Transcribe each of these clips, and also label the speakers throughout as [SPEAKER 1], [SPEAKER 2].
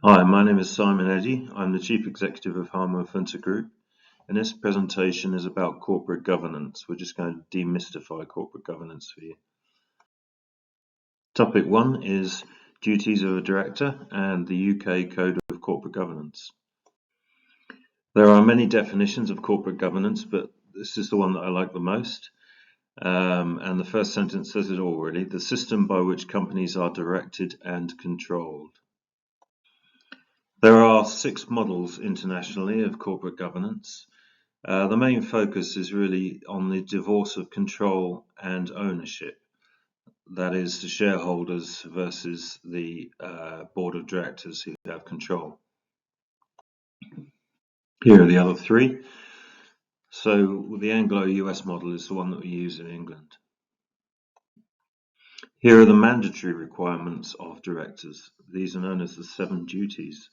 [SPEAKER 1] Hi, my name is Simon Eddy. I'm the Chief Executive of Harmo Funter Group, and this presentation is about corporate governance. We're just going to demystify corporate governance for you. Topic 1 is duties of a director and the UK Code of Corporate Governance. There are many definitions of corporate governance, but this is the one that I like the most. And the first sentence says it all, really. The system by which companies are directed and controlled. There are 6 models internationally of corporate governance. The main focus is really on the divorce of control and ownership. That is, the shareholders versus the board of directors who have control. Here are the other 3. So the Anglo-US model is the one that we use in England. Here are the mandatory requirements of directors. These are known as the 7 duties.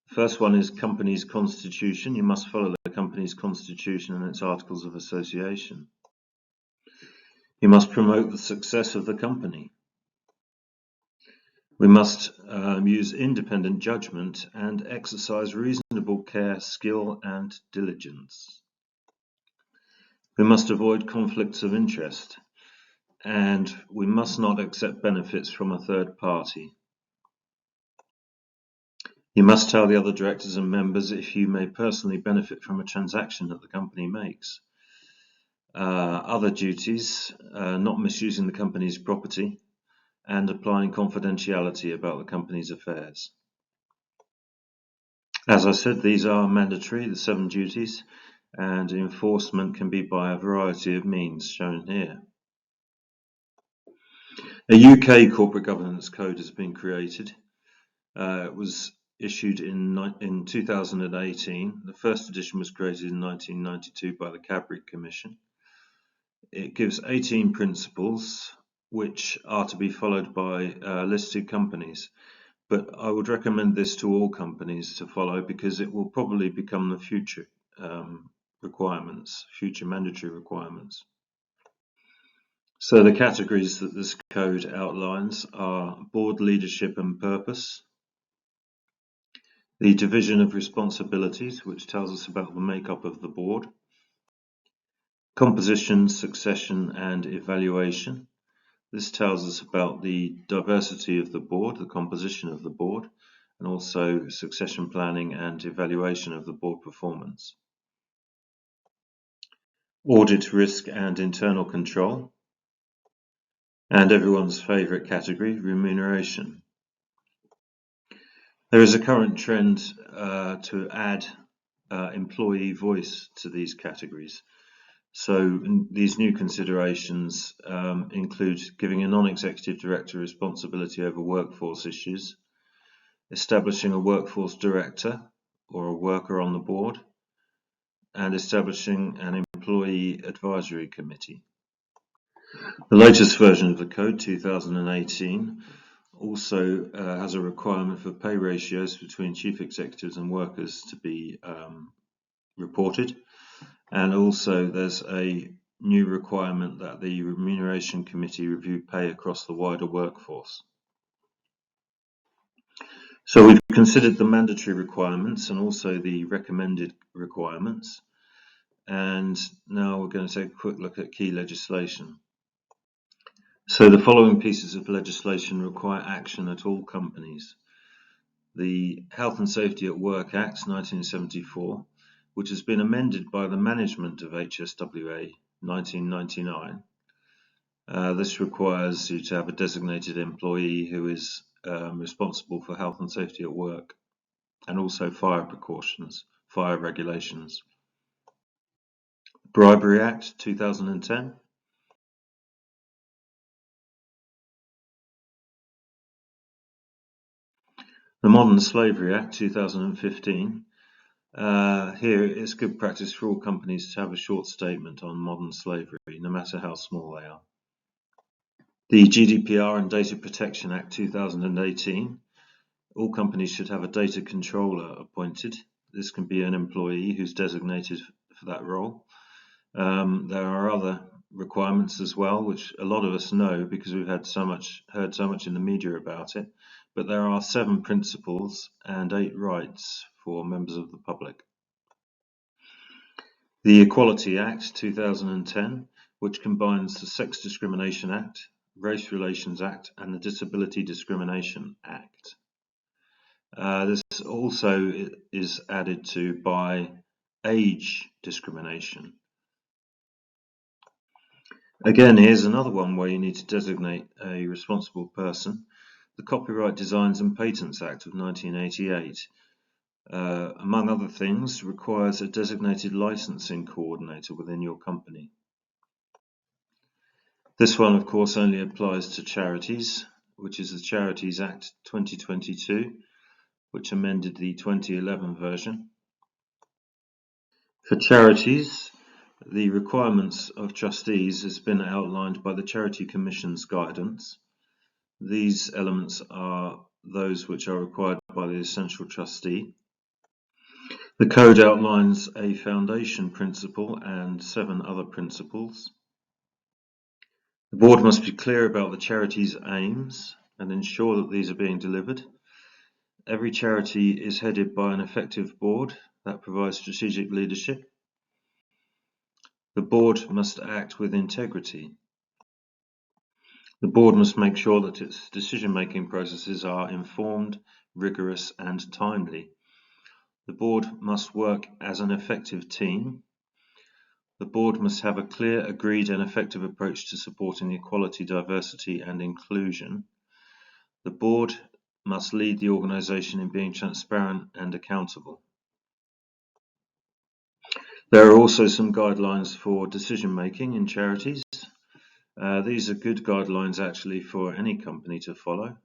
[SPEAKER 1] The first one is company's constitution. You must follow the company's constitution and its articles of association. You must promote the success of the company. We must use independent judgment and exercise reasonable care, skill and diligence. We must avoid conflicts of interest, and we must not accept benefits from a third party. You must tell the other directors and members if you may personally benefit from a transaction that the company makes. Other duties, not misusing the company's property and applying confidentiality about the company's affairs. As I said, these are mandatory, the 7 duties, and enforcement can be by a variety of means shown here. A UK corporate governance code has been created. It was issued in 2018. The first edition was created in 1992 by the Cadbury Commission. It gives 18 principles which are to be followed by listed companies, but I would recommend this to all companies to follow because it will probably become the future requirements, future mandatory requirements. So the categories that this code outlines are board leadership and purpose, the division of responsibilities, which tells us about the makeup of the board, composition, succession and evaluation. This tells us about the diversity of the board, the composition of the board, and also succession planning and evaluation of the board performance. Audit, risk and internal control. And everyone's favourite category, remuneration. There is a current trend to add employee voice to these categories. So these new considerations include giving a non-executive director responsibility over workforce issues, establishing a workforce director or a worker on the board, and establishing an employee advisory committee. The latest version of the code, 2018, also has a requirement for pay ratios between chief executives and workers to be reported. And also there's a new requirement that the remuneration committee review pay across the wider workforce. So we've considered the mandatory requirements and also the recommended requirements. And now we're going to take a quick look at key legislation. So the following pieces of legislation require action at all companies. The Health and Safety at Work Act 1974, which has been amended by the management of HSWA 1999. This requires you to have a designated employee who is responsible for health and safety at work and also fire precautions, fire regulations. Bribery Act 2010. The Modern Slavery Act 2015. Here it's good practice for all companies to have a short statement on modern slavery, no matter how small they are. The GDPR and Data Protection Act 2018. All companies should have a data controller appointed. This can be an employee who's designated for that role. There are other requirements as well, which a lot of us know because we've heard so much in the media about it. but there are 7 principles and 8 rights for members of the public. The Equality Act 2010, which combines the Sex Discrimination Act, Race Relations Act and the Disability Discrimination Act. This also is added to by age discrimination. Again, here's another one where you need to designate a responsible person. The Copyright Designs and Patents Act of 1988, among other things, requires a designated licensing coordinator within your company. This one, of course, only applies to charities, which is the Charities Act 2022, which amended the 2011 version. For charities, the requirements of trustees has been outlined by the Charity Commission's guidance. These elements are those which are required by the essential trustee. The code outlines a foundation principle and 7 other principles. The board must be clear about the charity's aims and ensure that these are being delivered. Every charity is headed by an effective board that provides strategic leadership. The board must act with integrity. The board must make sure that its decision-making processes are informed, rigorous and timely. The board must work as an effective team. The board must have a clear, agreed and effective approach to supporting equality, diversity and inclusion. The board must lead the organisation in being transparent and accountable. There are also some guidelines for decision-making in charities. These are good guidelines actually for any company to follow.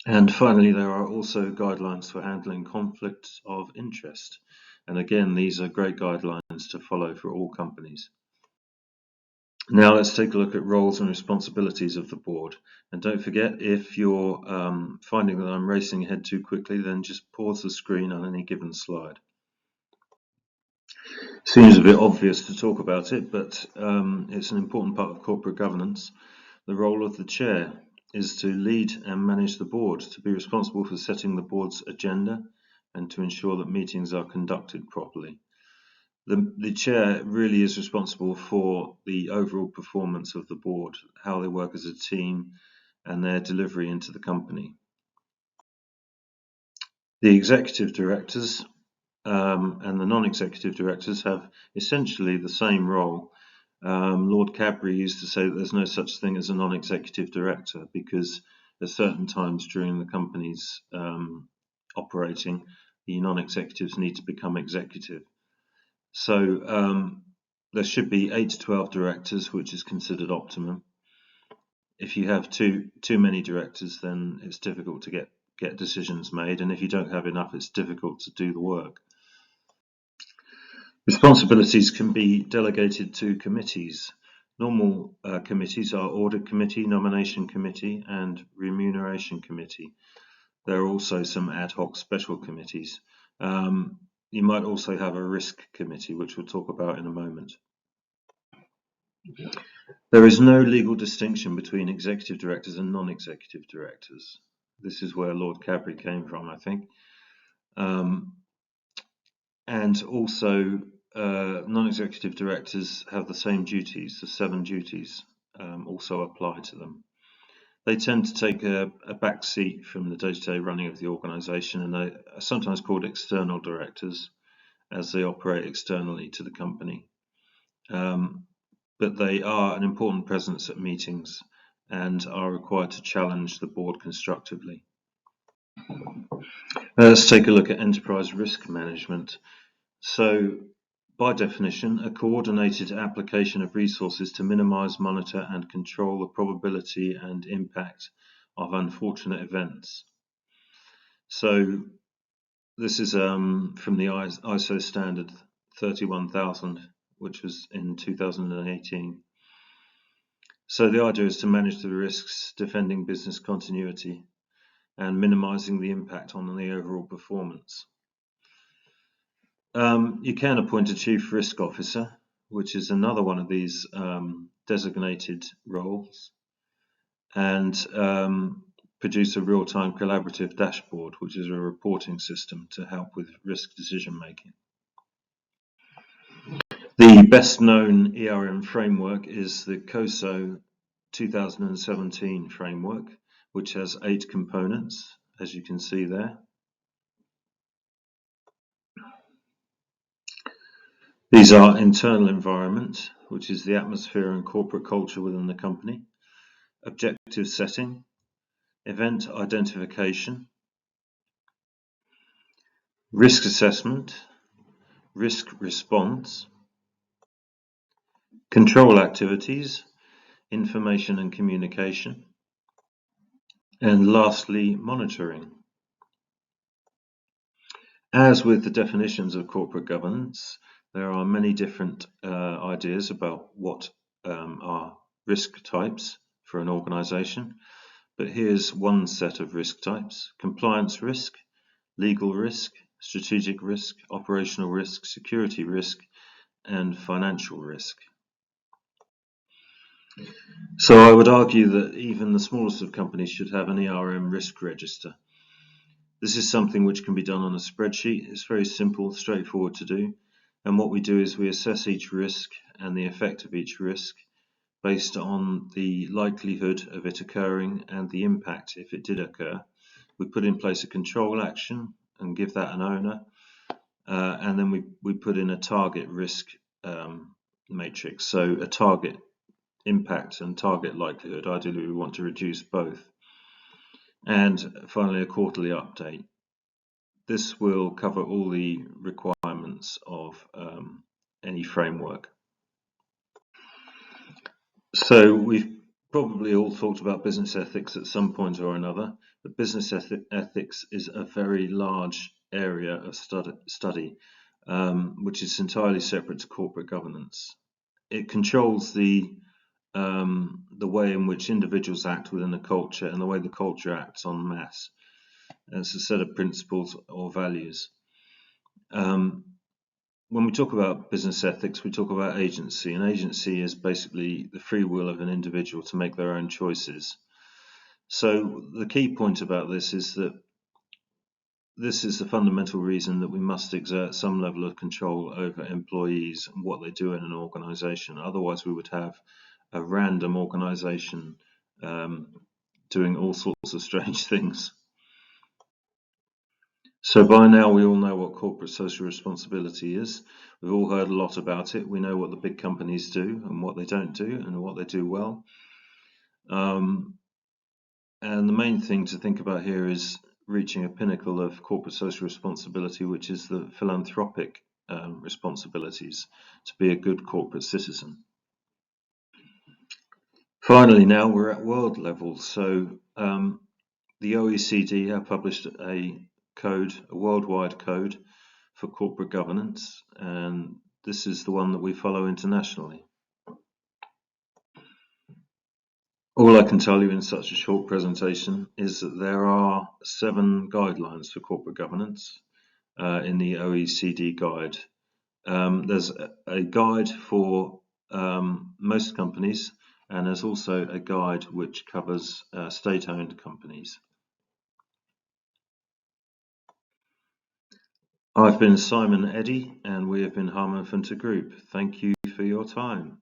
[SPEAKER 1] And finally, there are also guidelines for handling conflicts of interest. And again, these are great guidelines to follow for all companies. Now let's take a look at roles and responsibilities of the board. And don't forget, if you're finding that I'm racing ahead too quickly, then just pause the screen on any given slide. Seems a bit obvious to talk about it, but it's an important part of corporate governance. The role of the chair is to lead and manage the board, to be responsible for setting the board's agenda and to ensure that meetings are conducted properly. The chair really is responsible for the overall performance of the board, how they work as a team and their delivery into the company. The executive directors and the non-executive directors have essentially the same role. Lord Cadbury used to say that there's no such thing as a non-executive director because at certain times during the company's operating, the non-executives need to become executive. So there should be 8 to 12 directors, which is considered optimum. If you have too many directors, then it's difficult to get decisions made, and if you don't have enough, it's difficult to do the work. Responsibilities can be delegated to committees. Normal committees are Audit Committee, Nomination Committee and Remuneration Committee. There are also some ad hoc special committees. You might also have a Risk Committee, which we'll talk about in a moment. There is no legal distinction between executive directors and non-executive directors. This is where Lord Cadbury came from, I think. And also non-executive directors have the same duties. The 7 duties also apply to them. They tend to take a back seat from the day-to-day running of the organisation, and they are sometimes called external directors as they operate externally to the company. But they are an important presence at meetings and are required to challenge the board constructively. Let's take a look at enterprise risk management. So, by definition, a coordinated application of resources to minimize, monitor and control the probability and impact of unfortunate events. So this is from the ISO standard 31000, which was in 2018. So the idea is to manage the risks, defending business continuity and minimizing the impact on the overall performance. You can appoint a Chief Risk Officer, which is another one of these designated roles, and produce a real-time collaborative dashboard, which is a reporting system to help with risk decision making. The best known ERM framework is the COSO 2017 framework, which has 8 components, as you can see there. These are internal environment, which is the atmosphere and corporate culture within the company, objective setting, event identification, risk assessment, risk response, control activities, information and communication, and lastly, monitoring. As with the definitions of corporate governance, there are many different ideas about what are risk types for an organization, but here's one set of risk types: compliance risk, legal risk, strategic risk, operational risk, security risk, and financial risk. So I would argue that even the smallest of companies should have an ERM risk register. This is something which can be done on a spreadsheet. It's very simple, straightforward to do. And what we do is we assess each risk and the effect of each risk based on the likelihood of it occurring and the impact if it did occur. We put in place a control action and give that an owner. And then we put in a target risk matrix. So a target impact and target likelihood. Ideally, we want to reduce both. And finally, a quarterly update. This will cover all the requirements of any framework. So we've probably all talked about business ethics at some point or another, but business ethics is a very large area of study, which is entirely separate to corporate governance. It controls the way in which individuals act within a culture and the way the culture acts en masse. It's a set of principles or values. When we talk about business ethics, we talk about agency, and agency is basically the free will of an individual to make their own choices. So the key point about this is that this is the fundamental reason that we must exert some level of control over employees and what they do in an organization. Otherwise, we would have a random organization doing all sorts of strange things. So by now we all know what corporate social responsibility is. We've all heard a lot about it. We know what the big companies do and what they don't do and what they do well. And the main thing to think about here is reaching a pinnacle of corporate social responsibility, which is the philanthropic responsibilities to be a good corporate citizen. Finally, now we're at world level. So the OECD have published a worldwide code for corporate governance, and this is the one that we follow internationally. All I can tell you in such a short presentation is that there are 7 guidelines for corporate governance in the OECD guide. There's a guide for most companies, and there's also a guide which covers state-owned companies. I've been Simon Eddy, and we have been Harman Funter Group. Thank you for your time.